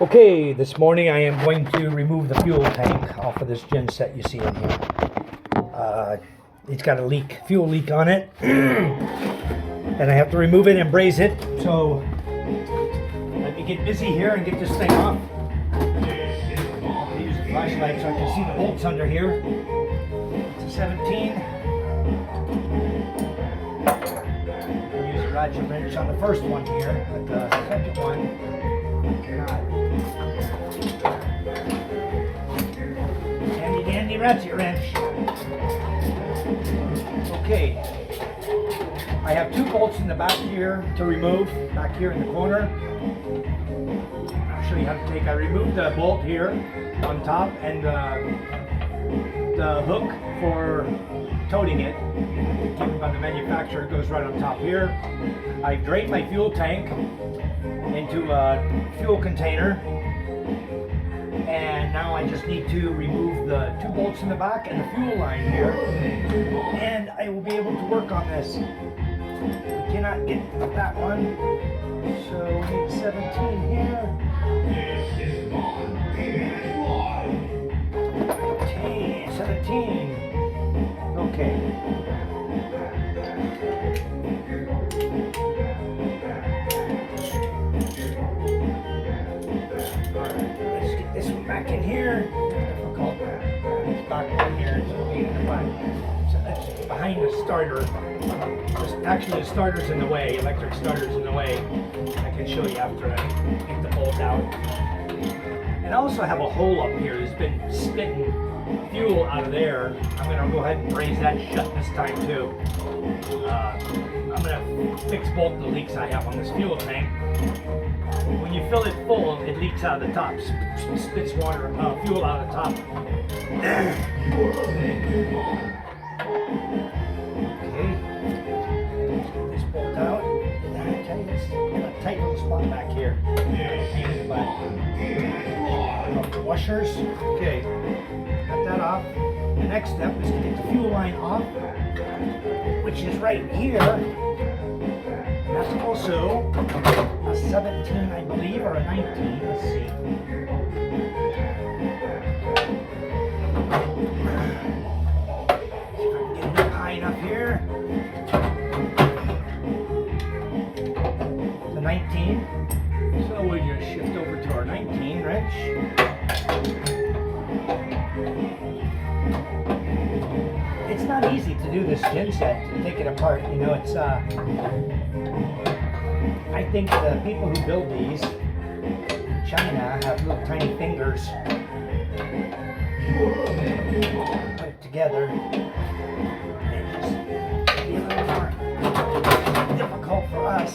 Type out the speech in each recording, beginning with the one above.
Okay, this morning I am going to remove the fuel tank off of this gen set you see in here. It's got a fuel leak on it, and I have to remove it and braze it. So let me get busy here and get this thing off. I'll use the flashlight so I can see the bolts under here. It's a 17. I'll use a ratchet wrench on the first one here, but the second one, handy dandy ratchet wrench. Okay, I have two bolts in the back here to remove, back here in the corner. I'll show you how to take. I removed the bolt here on top and the hook for toting it, given by the manufacturer, goes right on top here. I drained my fuel tank into a fuel container, and now I just need to remove the two bolts in the back and the fuel line here, and I will be able to work on this. We cannot get that one, so we need 17 here. 17. Okay. Let's get this one back in here. Difficult. It's back in here. It's so that's behind the starter. Actually, the starter's in the way. Electric starter's in the way. I can show you after I take the bolt out. And I also have a hole up here that's been spitting fuel out of there. I'm going to go ahead and braze that shut this time too. I'm going to fix both the leaks I have on this fuel tank. When you fill it full, it leaks out of the top, spits fuel out of the top. Okay. Let's get this bolt out. It's got a tight little spot back here. Off the washers. Okay. Got that off. The next step is to get the fuel line off, which is right here. And that's also a 17, I believe, or a 19. Let's see. See if I can get it up high enough here. The 19. So we just shift over to our 19 wrench. It's not easy to do this gen set, to take it apart. You know, it's I think the people who build these in China have little tiny fingers. Put it together. And just be a little more difficult for us.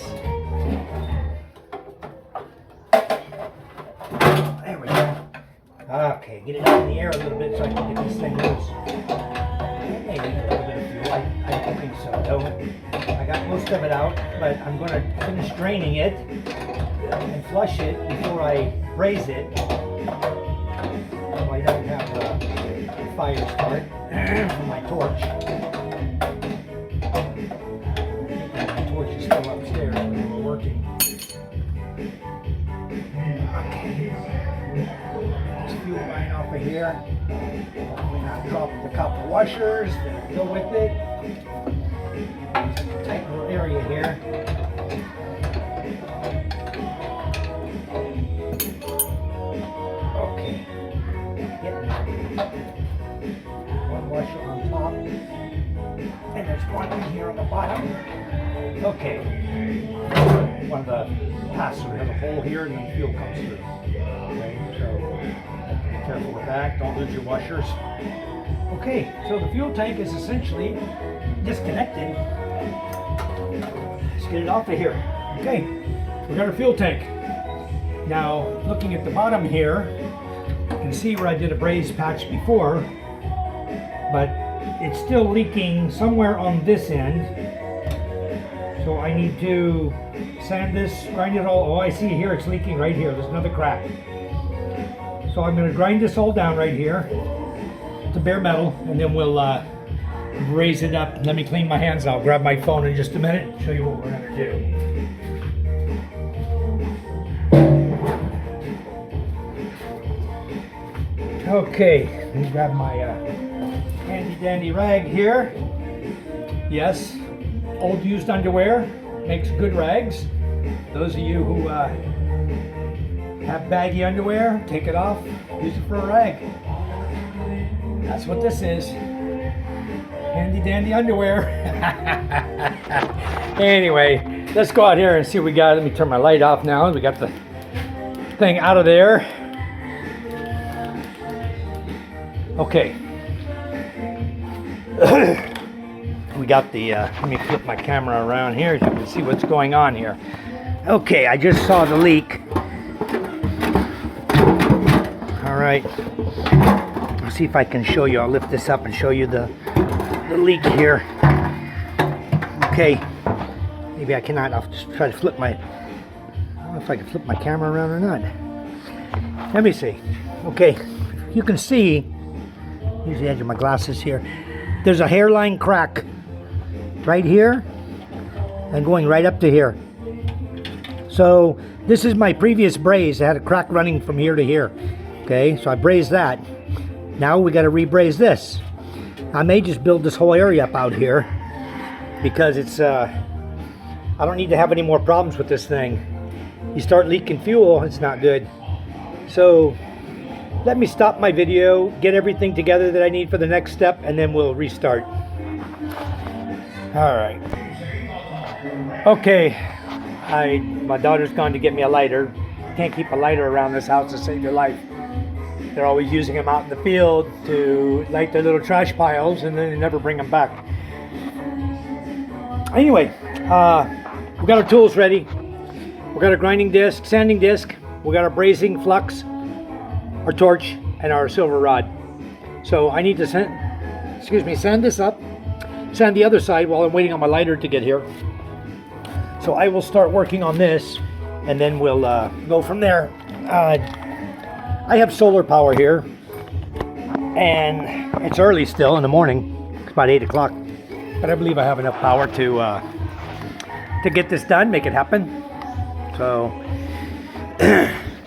There we go. Okay, get it up in the air a little bit so I can get this thing loose. Maybe a little bit of fuel. I don't think so, though. I got most of it out, but I'm going to finish draining it and flush it before I braze it, so I don't have the fire start from my torch. My torch is still upstairs when we're working. Okay. This fuel line off of here. Hopefully not drop the copper washers that go with it. Tight little area here. Okay. Getting one washer on top. And there's one here on the bottom. Okay. One of the pass-through. We have a hole here and then fuel comes through. Okay, so be careful with that. Don't lose your washers. Okay, so the fuel tank is essentially disconnected. Let's get it off of here. Okay, we got our fuel tank. Now, looking at the bottom here, you can see where I did a braze patch before, but it's still leaking somewhere on this end. So I need to sand this, grind it all. Oh, I see here it's leaking right here. There's another crack. So I'm going to grind this all down right here to bare metal, and then we'll raise it up. Let me clean my hands. I'll grab my phone in just a minute and show you what we're going to do. Okay, let me grab my handy dandy rag here. Yes, old used underwear makes good rags. Those of you who have baggy underwear, take it off, use it for a rag. That's what this is. Handy dandy underwear. Anyway, let's go out here and see what we got. Let me turn my light off now. We got the thing out of there. Okay. We got the, let me flip my camera around here so you can see what's going on here. Okay, I just saw the leak. All right. Let's see if I can show you. I'll lift this up and show you the leak here. Okay. Maybe I cannot. I'll just try to flip my, I don't know if I can flip my camera around or not. Let me see. Okay. You can see, here's the edge of my glasses here. There's a hairline crack right here and going right up to here. So this is my previous braze. I had a crack running from here to here. Okay, so I brazed that. Now we got to re-braze this. I may just build this whole area up out here because it's, I don't need to have any more problems with this thing. You start leaking fuel, it's not good. So let me stop my video, get everything together that I need for the next step, and then we'll restart. All right. Okay, my daughter's gone to get me a lighter. Can't keep a lighter around this house to save your life. They're always using them out in the field to light their little trash piles, and then they never bring them back. Anyway, we got our tools ready. We got a grinding disc, sanding disc. We got our brazing flux, our torch, and our silver rod. So I need to sand this up, sand the other side while I'm waiting on my lighter to get here. So I will start working on this, and then we'll go from there. I have solar power here, and it's early still in the morning. It's about 8 o'clock, but I believe I have enough power to get this done, make it happen. So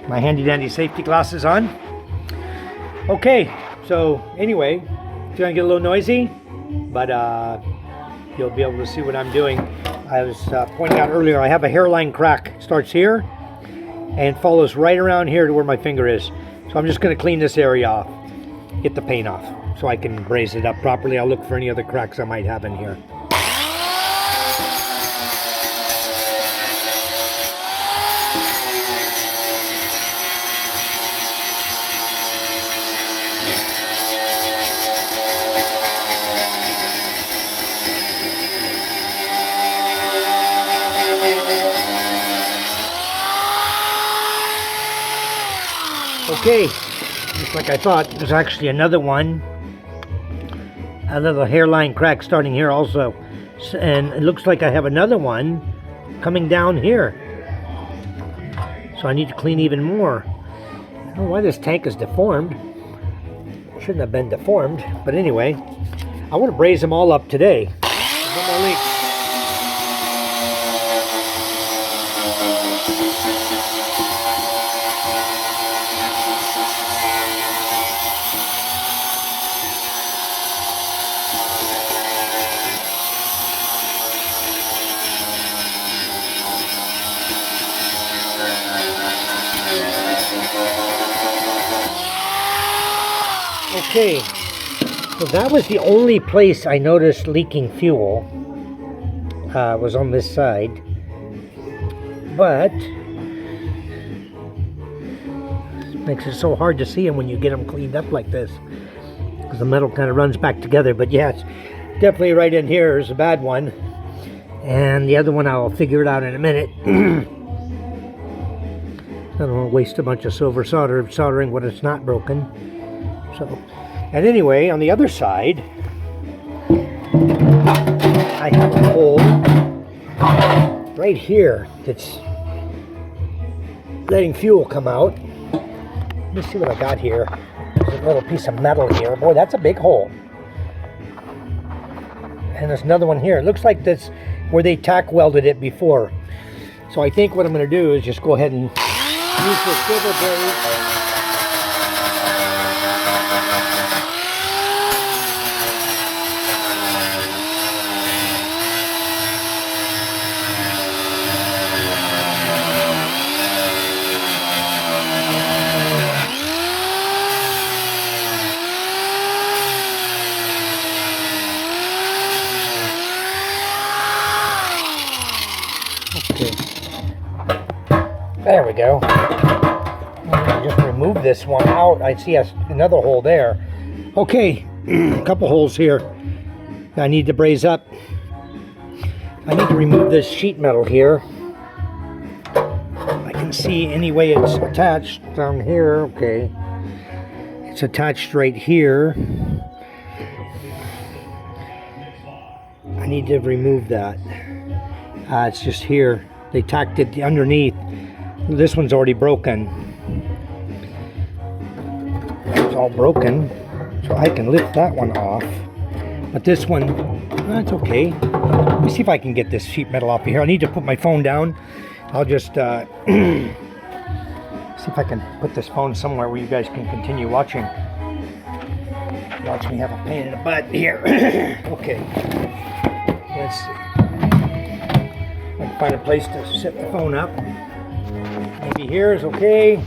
my handy dandy safety glasses on. Okay, so anyway, it's gonna get a little noisy, but you'll be able to see what I'm doing. I was pointing out earlier, I have a hairline crack. It starts here and follows right around here to where my finger is. So I'm just going to clean this area off, get the paint off, so I can braze it up properly. I'll look for any other cracks I might have in here. Okay, just like I thought, there's actually another one. A little hairline crack starting here also. And it looks like I have another one coming down here. So I need to clean even more. I don't know why this tank is deformed. It shouldn't have been deformed. But anyway, I want to braze them all up today. No more leaks. Okay, so that was the only place I noticed leaking fuel, was on this side, but it makes it so hard to see them when you get them cleaned up like this, because the metal kind of runs back together. But yeah, it's definitely right in here is a bad one, and the other one I'll figure it out in a minute. I don't want to waste a bunch of silver solder soldering what it's not broken. So, and anyway, on the other side, I have a hole right here that's letting fuel come out. Let me see what I got here. There's a little piece of metal here. Boy, that's a big hole. And there's another one here. It looks like that's where they tack welded it before. So I think what I'm going to do is just go ahead and use the silver braze. Just remove this one out. I see another hole there. Okay, a couple holes here I need to braze up. I need to remove this sheet metal here. I can see any way it's attached down here. Okay, it's attached right here. I need to remove that. It's just here. They tacked it underneath. This one's already broken. It's all broken, so I can lift that one off. But this one, that's okay. Let me see if I can get this sheet metal off of here. I need to put my phone down. I'll just see if I can put this phone somewhere where you guys can continue watching. Watch me have a pain in the butt here. Okay. Let's see. I can find a place to set the phone up. Maybe here is okay.